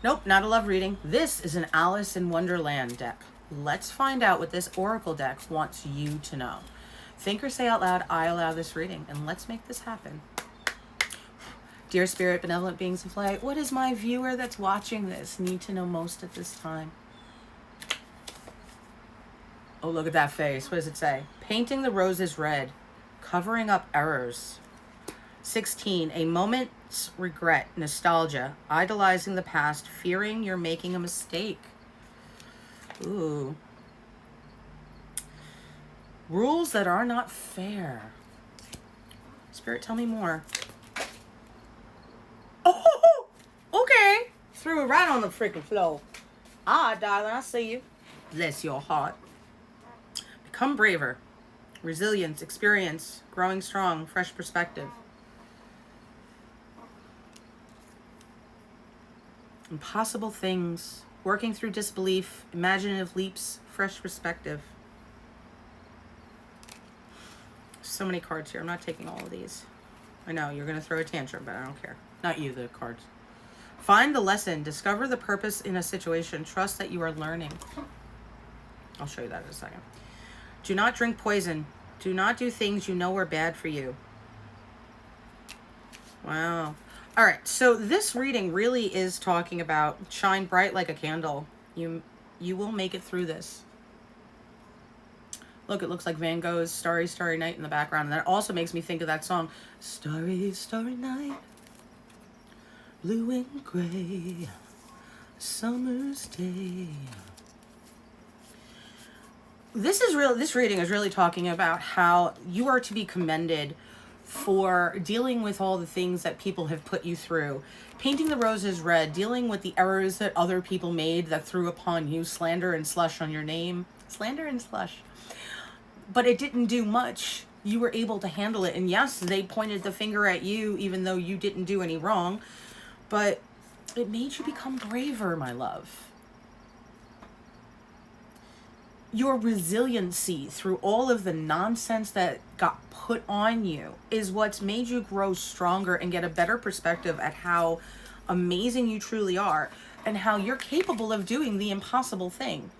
Nope, not a love reading. This is an Alice in Wonderland deck. Let's find out what this oracle deck wants you to know. Think or say out loud, I allow this reading, and let's make this happen. Dear Spirit, benevolent beings of light, what does my viewer that's watching this need to know most at this time? Oh, look at that face. What does it say? Painting the roses red, covering up errors. 16, a moment's regret, nostalgia, idolizing the past, fearing you're making a mistake. Ooh. Rules that are not fair. Spirit, tell me more. Oh, okay. Threw it right on the freaking floor. Ah, darling, I see you. Bless your heart. Become braver. Resilience, experience, growing strong, fresh perspective. Impossible things, working through disbelief, imaginative leaps, fresh perspective. So many cards here. I'm not taking all of these. I know, you're going to throw a tantrum, but I don't care. Not you, the cards. Find the lesson. Discover the purpose in a situation. Trust that you are learning. I'll show you that in a second. Do not drink poison. Do not do things you know are bad for you. Wow. All right, so this reading really is talking about shine bright like a candle. You will make it through this. Look, it looks like Van Gogh's Starry, Starry Night in the background. And that also makes me think of that song, Starry, Starry Night, blue and gray, summer's day. This reading is really talking about how you are to be commended for dealing with all the things that people have put you through. Painting the roses red, dealing with the errors that other people made that threw upon you, slander and slush on your name. Slander and slush. But it didn't do much. You were able to handle it. And yes, they pointed the finger at you even though you didn't do any wrong. But it made you become braver, my love. Your resiliency through all of the nonsense that got put on you is what's made you grow stronger and get a better perspective at how amazing you truly are and how you're capable of doing the impossible thing.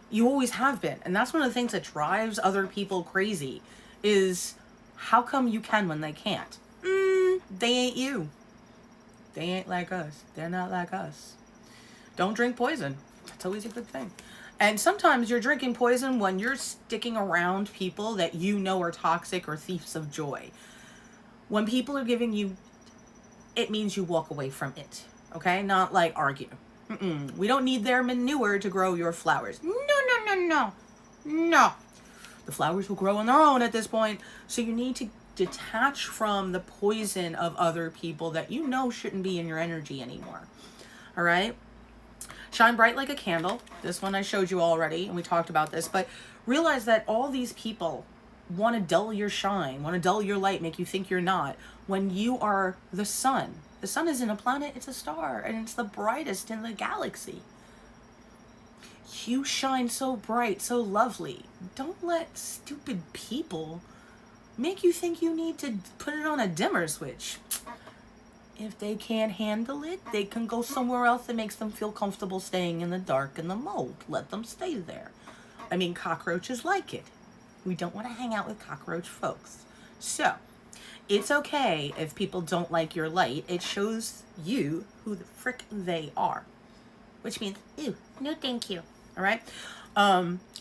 You always have been. And that's one of the things that drives other people crazy is how come you can when they can't? They ain't you. They ain't like us. They're not like us. Don't drink poison. That's always a good thing. And sometimes you're drinking poison when you're sticking around people that you know are toxic or thieves of joy. When people are giving you, it means you walk away from it. Okay? Not like argue. We don't need their manure to grow your flowers. No. The flowers will grow on their own at this point. So you need to detach from the poison of other people that you know shouldn't be in your energy anymore. All right? Shine bright like a candle. This one I showed you already, and we talked about this. But realize that all these people want to dull your shine, want to dull your light, make you think you're not, when you are the sun. The sun isn't a planet, it's a star, and it's the brightest in the galaxy. You shine so bright, so lovely. Don't let stupid people make you think you need to put it on a dimmer switch. If they can't handle it, they can go somewhere else that makes them feel comfortable staying in the dark and the mold. Let them stay there. I mean, cockroaches like it. We don't want to hang out with cockroach folks. So, it's okay if people don't like your light. It shows you who the frick they are. Which means, ew, no thank you. All right?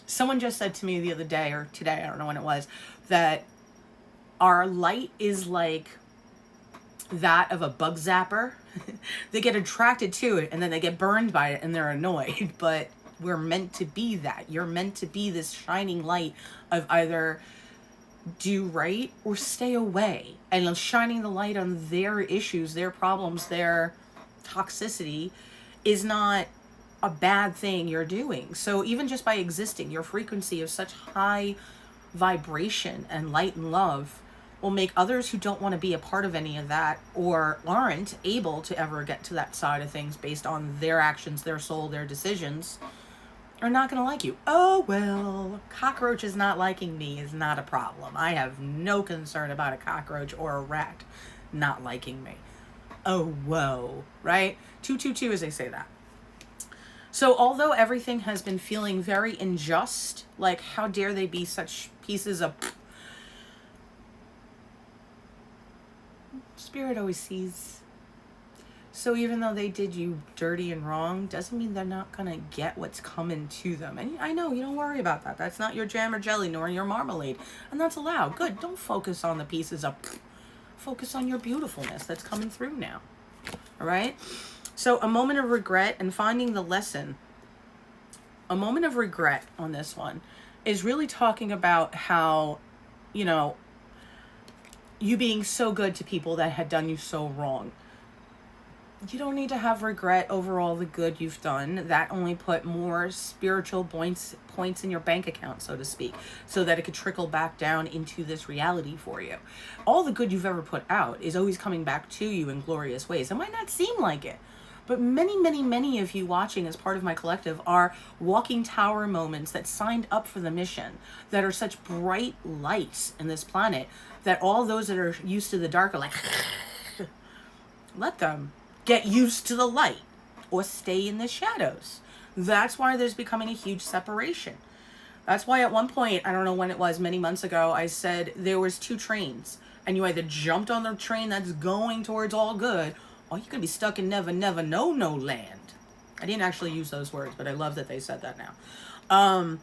Someone just said to me the other day, or today, I don't know when it was, that our light is like that of a bug zapper. They get attracted to it and then they get burned by it and they're annoyed. But we're meant to be that. You're meant to be this shining light of either do right or stay away. And shining the light on their issues, their problems, their toxicity is not a bad thing you're doing. So even just by existing, your frequency of such high vibration and light and love will make others who don't want to be a part of any of that or aren't able to ever get to that side of things based on their actions, their soul, their decisions, are not going to like you. Oh, well, cockroaches not liking me is not a problem. I have no concern about a cockroach or a rat not liking me. oh, whoa, right? 222 as they say that. So although everything has been feeling very unjust, like how dare they be such pieces of... Spirit always sees. So even though they did you dirty and wrong, doesn't mean they're not going to get what's coming to them. And I know, you don't worry about that. That's not your jam or jelly, nor your marmalade. And that's allowed. Good. Don't focus on the pieces of... Focus on your beautifulness that's coming through now. All right? So a moment of regret and finding the lesson. A moment of regret on this one is really talking about how, you know, you being so good to people that had done you so wrong. You don't need to have regret over all the good you've done. That only put more spiritual points in your bank account, so to speak, so that it could trickle back down into this reality for you. All the good you've ever put out is always coming back to you in glorious ways. It might not seem like it, but many, many, many of you watching as part of my collective are walking tower moments that signed up for the mission, that are such bright lights in this planet that all those that are used to the dark are like, let them get used to the light or stay in the shadows. That's why there's becoming a huge separation. That's why at one point, I don't know when it was, many months ago, I said there was 2 trains and you either jumped on the train that's going towards all good, or you could be stuck in never, never, no, no land. I didn't actually use those words, but I love that they said that now.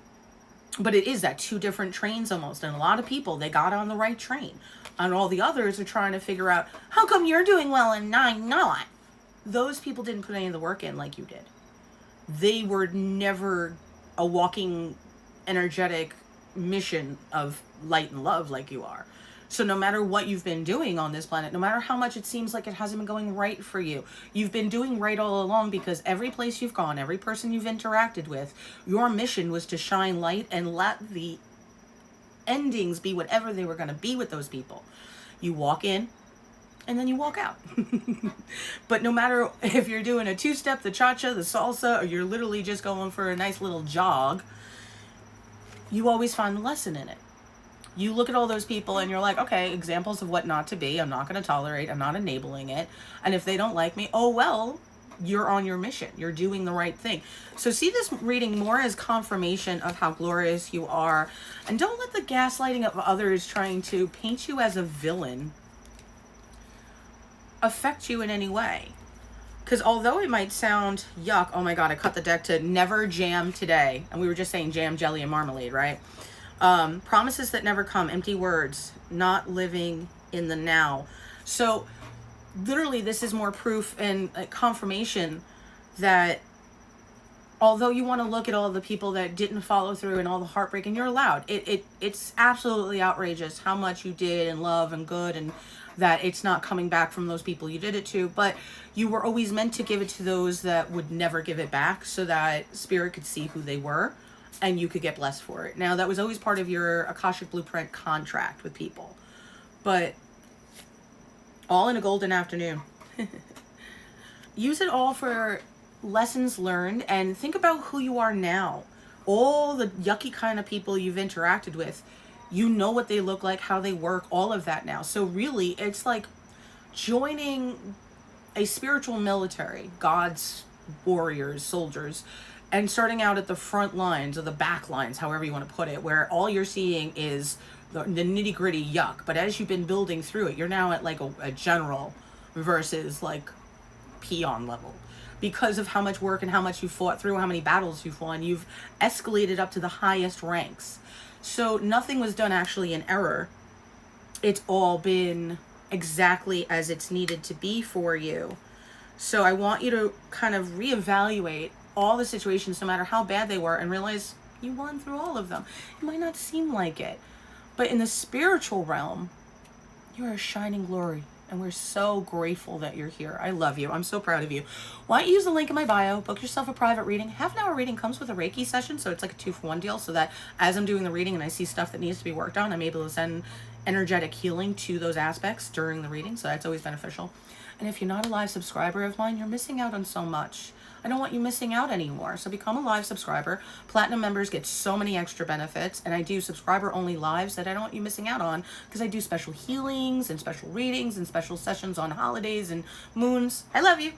But it is that 2 different trains almost. And a lot of people, they got on the right train. And all the others are trying to figure out, how come you're doing well and I'm not? Those people didn't put any of the work in like you did. They were never a walking, energetic mission of light and love like you are. So no matter what you've been doing on this planet, no matter how much it seems like it hasn't been going right for you, you've been doing right all along, because every place you've gone, every person you've interacted with, your mission was to shine light and let the endings be whatever they were going to be with those people. You walk in and then you walk out. But no matter if you're doing a 2-step, the cha-cha, the salsa, or you're literally just going for a nice little jog, you always find the lesson in it. You look at all those people and you're like, okay, examples of what not to be. I'm not going to tolerate. I'm not enabling it. And if they don't like me, oh, well, you're on your mission. You're doing the right thing. So see this reading more as confirmation of how glorious you are. And don't let the gaslighting of others trying to paint you as a villain affect you in any way. Because although it might sound yuck, oh my God, I cut the deck to never jam today. And we were just saying jam, jelly, and marmalade, right? Promises that never come, empty words, not living in the now. So literally this is more proof and confirmation that although you want to look at all the people that didn't follow through and all the heartbreak, and you're allowed, it's absolutely outrageous how much you did and love and good, and that it's not coming back from those people you did it to, but you were always meant to give it to those that would never give it back, so that spirit could see who they were and you could get blessed for it. Now, that was always part of your Akashic Blueprint contract with people, but all in a golden afternoon. Use it all for lessons learned, and think about who you are now. All the yucky kind of people you've interacted with, you know what they look like, how they work, all of that now. So really, it's like joining a spiritual military, God's warriors, soldiers, and starting out at the front lines or the back lines, however you want to put it, where all you're seeing is the nitty gritty yuck. But as you've been building through it, you're now at like a general versus like peon level. Because of how much work and how much you fought through, how many battles you've won, you've escalated up to the highest ranks. So nothing was done actually in error. It's all been exactly as it's needed to be for you. So I want you to kind of reevaluate all the situations, no matter how bad they were, and realize you won through all of them. It might not seem like it, but in the spiritual realm, you're a shining glory. And we're so grateful that you're here. I love you. I'm so proud of you. Why don't you use the link in my bio, book yourself a private reading. Half-an-hour reading comes with a Reiki session, so it's like a 2-for-1 deal, so that as I'm doing the reading and I see stuff that needs to be worked on, I'm able to send energetic healing to those aspects during the reading, so that's always beneficial. And if you're not a live subscriber of mine, you're missing out on so much. I don't want you missing out anymore. So become a live subscriber. Platinum members get so many extra benefits, and I do subscriber only lives that I don't want you missing out on, because I do special healings and special readings and special sessions on holidays and moons. I love you.